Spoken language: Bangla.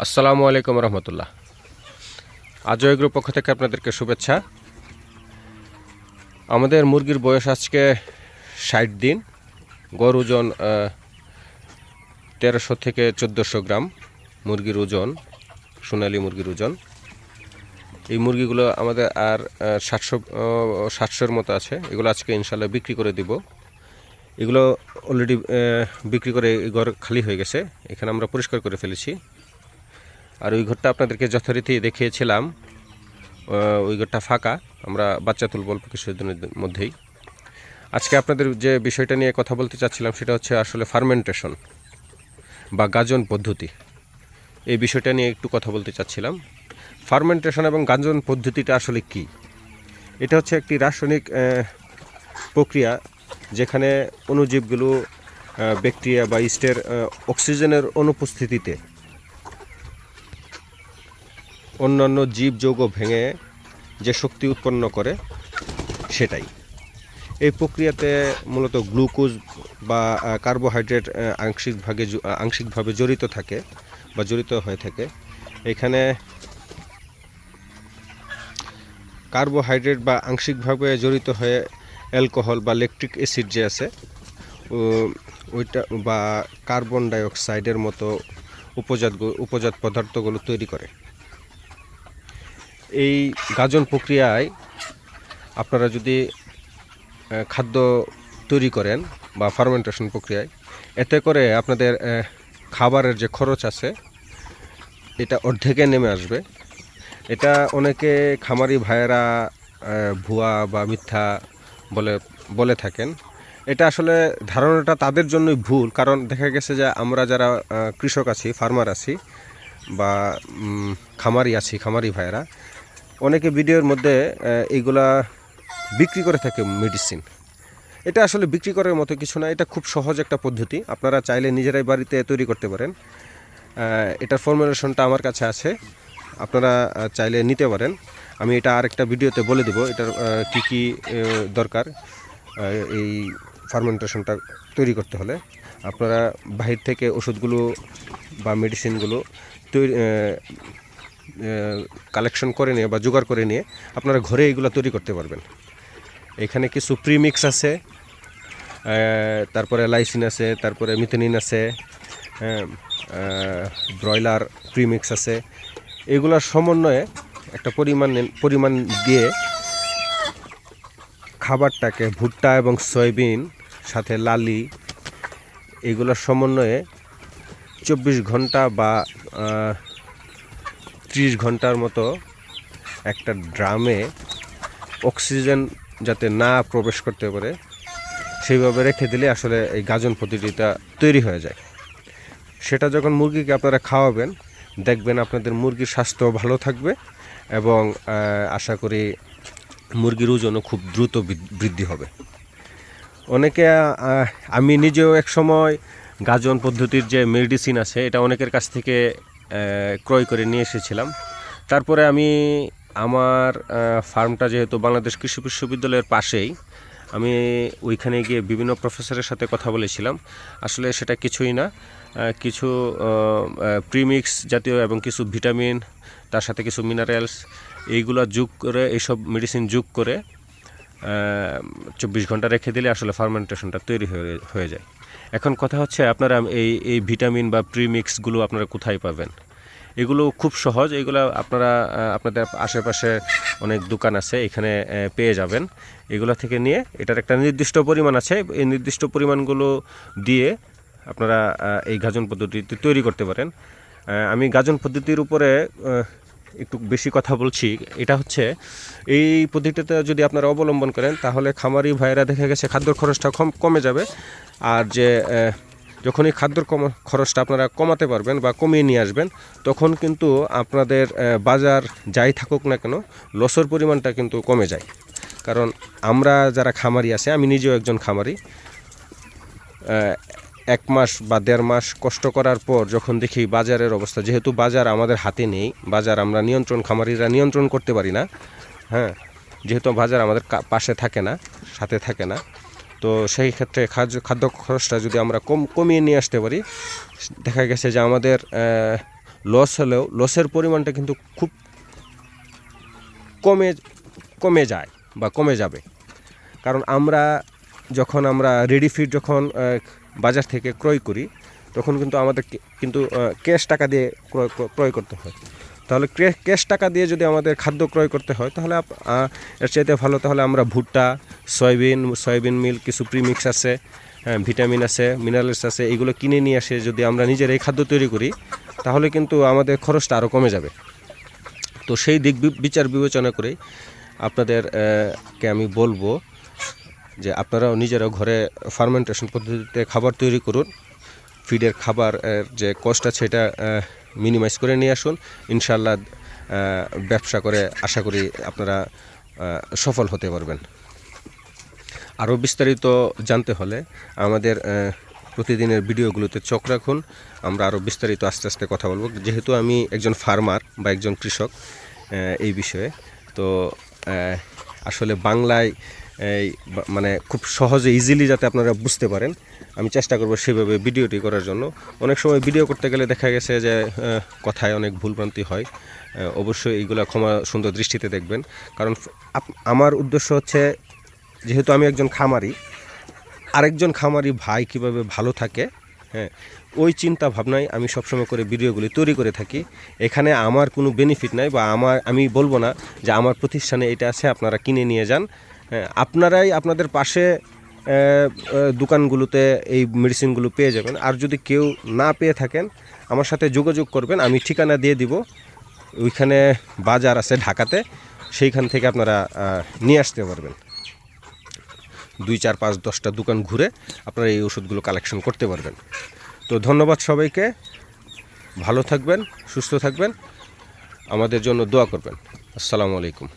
আসসালামু আলাইকুম রহমতুল্লাহ। আজও এগ্রো পক্ষ থেকে আপনাদেরকে শুভেচ্ছা। আমাদের মুরগির বয়স আজকে 60 দিন। গড় ওজন 1300 থেকে 1400 গ্রাম মুরগির ওজন, সোনালী মুরগির ওজন। এই মুরগিগুলো আমাদের আর 700-700-র মতো আছে। এগুলো আজকে ইনশাল্লাহ বিক্রি করে দিব। এগুলো অলরেডি বিক্রি করে এই ঘর খালি হয়ে গেছে। এখানে আমরা পরিষ্কার করে ফেলেছি। আর ওই ঘরটা আপনাদেরকে যথারীতি দেখিয়েছিলাম, ওই ঘরটা ফাঁকা। আমরা বাচ্চা তুলব অল্প কিছুদিনের মধ্যেই। আজকে আপনাদের যে বিষয়টা নিয়ে কথা বলতে চাচ্ছিলাম সেটা হচ্ছে আসলে ফার্মেন্টেশন বা গাজন পদ্ধতি। এই বিষয়টা নিয়ে একটু কথা বলতে চাচ্ছিলাম। ফার্মেন্টেশন এবং গাজন পদ্ধতিটা আসলে কি? এটা হচ্ছে একটি রাসায়নিক প্রক্রিয়া যেখানে অণুজীবগুলো ব্যাকটেরিয়া বা ইস্টের অক্সিজেনের অনুপস্থিতিতে অন্যান্য জীব যৌগ ভেঙে যে শক্তি উৎপন্ন করে সেটাই। এই প্রক্রিয়াতে মূলত গ্লুকোজ বা কার্বোহাইড্রেট আংশিকভাবে জড়িত থাকে বা জড়িত হয়ে থাকে। এখানে কার্বোহাইড্রেট বা আংশিকভাবে জড়িত হয়ে অ্যালকোহল বা ল্যাকটিক অ্যাসিড যে আছে ওইটা বা কার্বন ডাইঅক্সাইডের মতো উপজাত পদার্থগুলো তৈরি করে। এই গাজন প্রক্রিয়ায় আপনারা যদি খাদ্য তৈরি করেন বা ফার্মেন্টেশন প্রক্রিয়ায়, এতে করে আপনাদের খাবারের যে খরচ আছে এটা অর্ধেকে নেমে আসবে। এটা অনেকে খামারি ভাইয়েরা ভুয়া বা মিথ্যা বলে থাকেন। এটা আসলে ধারণাটা তাদের জন্যই ভুল। কারণ দেখা গেছে যে আমরা যারা কৃষক আছি, ফার্মার আছি বা খামারি ভাইয়েরা, অনেকে ভিডিওর মধ্যে এইগুলা বিক্রি করে থাকে মেডিসিন। এটা আসলে বিক্রি করার মতো কিছু না। এটা খুব সহজ একটা পদ্ধতি। আপনারা চাইলে নিজেরাই বাড়িতে তৈরি করতে পারেন। এটার ফর্মুলেশনটা আমার কাছে আছে, আপনারা চাইলে নিতে পারেন। আমি এটা আরেকটা ভিডিওতে বলে দেব এটার কি কি দরকার এই ফার্মেন্টেশনটা তৈরি করতে হলে। আপনারা বাহির থেকে ওষুধগুলো বা মেডিসিনগুলো কালেকশন করে নিয়ে বা জোগাড় করে নিয়ে আপনারা ঘরে এগুলো তৈরি করতে পারবেন। এখানে কিছু প্রিমিক্স আছে, তারপরে লাইসিন আছে, তারপরে মিথেনিন আছে, ব্রয়লার প্রিমিক্স আছে। এগুলোর সমন্বয়ে একটা পরিমাণ দিয়ে খাবারটাকে ভুট্টা এবং সয়াবিন সাথে লালি এগুলোর সমন্বয়ে 24 ঘন্টা বা 30 ঘন্টার মতো একটা ড্রামে অক্সিজেন যাতে না প্রবেশ করতে পারে সেইভাবে রেখে দিলে আসলে এই গাজন পদ্ধতিটা তৈরি হয়ে যায়। সেটা যখন মুরগিকে আপনারা খাওয়াবেন, দেখবেন আপনাদের মুরগির স্বাস্থ্য ভালো থাকবে এবং আশা করি মুরগির ওজনও খুব দ্রুত বৃদ্ধি হবে। অনেকে আমি নিজেও এক সময় গাজন পদ্ধতির যে মেডিসিন আছে এটা অনেকের কাছ থেকে ক্রয় করে নিয়ে এসেছিলাম। তারপরে আমি আমার ফার্মটা যেহেতু বাংলাদেশ কৃষি বিশ্ববিদ্যালয়ের পাশেই, আমি ওইখানে গিয়ে বিভিন্ন প্রফেসরের সাথে কথা বলেছিলাম। আসলে সেটা কিছুই না, কিছু প্রিমিক্স জাতীয় এবং কিছু ভিটামিন, তার সাথে কিছু মিনারেলস, এইগুলো যোগ করে, এইসব মেডিসিন যোগ করে 24 ঘন্টা রেখে দিলে আসলে ফার্মেন্টেশনটা তৈরি হয়ে যায়। এখন কথা হচ্ছে আপনারা এই ভিটামিন বা প্রিমিক্সগুলো আপনারা কোথায় পাবেন? এগুলো খুব সহজ। এগুলো আপনারা আপনাদের আশেপাশে অনেক দোকান আছে, এখানে পেয়ে যাবেন। এগুলো থেকে নিয়ে এটার একটা নির্দিষ্ট পরিমাণ আছে, এই নির্দিষ্ট পরিমাণগুলো দিয়ে আপনারা এই গাজন পদ্ধতিটি তৈরি করতে পারেন। আমি গাজন পদ্ধতির উপরে একটু বেশি কথা বলছি। এটা হচ্ছে এই পদ্ধতিতে যদি আপনারা অবলম্বন করেন তাহলে খামারি ভাইয়েরা দেখা গেছে খাদ্যর খরচটা কমে যাবে। আর যে যখনই খাদ্যর খরচটা আপনারা কমাতে পারবেন বা কমিয়ে নিয়ে আসবেন, তখন কিন্তু আপনাদের বাজার যাই থাকুক না কেন লসের পরিমাণটা কিন্তু কমে যায়। কারণ আমরা যারা খামারি আছে, আমি নিজেও একজন খামারি, 1 মাস বা 1.5 মাস কষ্ট করার পর যখন দেখি বাজারের অবস্থা, যেহেতু বাজার আমাদের হাতে নেই, বাজার আমরা খামারিরা নিয়ন্ত্রণ করতে পারি না। হ্যাঁ, যেহেতু বাজার আমাদের পাশে থাকে না, সাথে থাকে না, তো সেই ক্ষেত্রে খাদ্য খরচটা যদি আমরা কমিয়ে নিয়ে আসতে পারি, দেখা গেছে যে আমাদের লস হলেও লসের পরিমাণটা কিন্তু খুব কমে যায় বা কমে যাবে। কারণ যখন আমরা রেডি ফিড যখন বাজার থেকে ক্রয় করি তখন কিন্তু আমাদের কিন্তু ক্যাশ টাকা দিয়ে ক্রয় করতে হয়। তাহলে ক্যাশ টাকা দিয়ে যদি আমাদের খাদ্য ক্রয় করতে হয় তাহলে এর চাইতে ভালো তাহলে আমরা ভুট্টা, সয়াবিন মিল, কিছু প্রিমিক্স আছে, ভিটামিন আছে, মিনারেলস আছে, এইগুলো কিনে নিয়ে এসে যদি আমরা নিজের এই খাদ্য তৈরি করি তাহলে কিন্তু আমাদের খরচটা আরও কমে যাবে। তো সেই দিক বিচার বিবেচনা করেই আপনাদেরকে আমি বলবো যে আপনারাও নিজেরাও ঘরে ফার্মেন্টেশন পদ্ধতিতে খাবার তৈরি করুন। ফিডের খাবার যে কষ্ট আছে এটা মিনিমাইজ করে নিয়ে আসুন। ইনশাল্লাহ ব্যবসা করে আশা করি আপনারা সফল হতে পারবেন। আরও বিস্তারিত জানতে হলে আমাদের প্রতিদিনের ভিডিওগুলোতে চোখ রাখুন। আমরা আরও বিস্তারিত আস্তে আস্তে কথা বলবো, যেহেতু আমি একজন ফার্মার বা একজন কৃষক এই বিষয়ে। তো আসলে বাংলায় মানে খুব সহজে ইজিলি যাতে আপনারা বুঝতে পারেন আমি চেষ্টা করব সেভাবে ভিডিওটি করার জন্য। অনেক সময় ভিডিও করতে গেলে দেখা গেছে যে কথায় অনেক ভুলভ্রান্তি হয়। অবশ্যই এইগুলো ক্ষমা সুন্দর দৃষ্টিতে দেখবেন। কারণ আমার উদ্দেশ্য হচ্ছে, যেহেতু আমি একজন খামারি, আরেকজন খামারি ভাই কীভাবে ভালো থাকে, হ্যাঁ, ওই চিন্তা ভাবনায় আমি সবসময় করে ভিডিওগুলি তৈরি করে থাকি। এখানে আমার কোনো বেনিফিট নাই বা আমি বলবো না যে আমার প্রতিষ্ঠানে এটা আছে আপনারা কিনে নিয়ে যান। আপনারাই আপনাদের পাশে দোকানগুলোতে এই মেডিসিনগুলো পেয়ে যাবেন। আর যদি কেউ না পেয়ে থাকেন আমার সাথে যোগাযোগ করবেন, আমি ঠিকানা দিয়ে দিব। ওইখানে বাজার আছে ঢাকাতে, সেইখান থেকে আপনারা নিয়ে আসতে পারবেন। 2, 4, 5, 10টা দোকান ঘুরে আপনারা এই ওষুধগুলো কালেকশন করতে পারবেন। তো ধন্যবাদ সবাইকে, ভালো থাকবেন, সুস্থ থাকবেন, আমাদের জন্য দোয়া করবেন। আসসালামু আলাইকুম।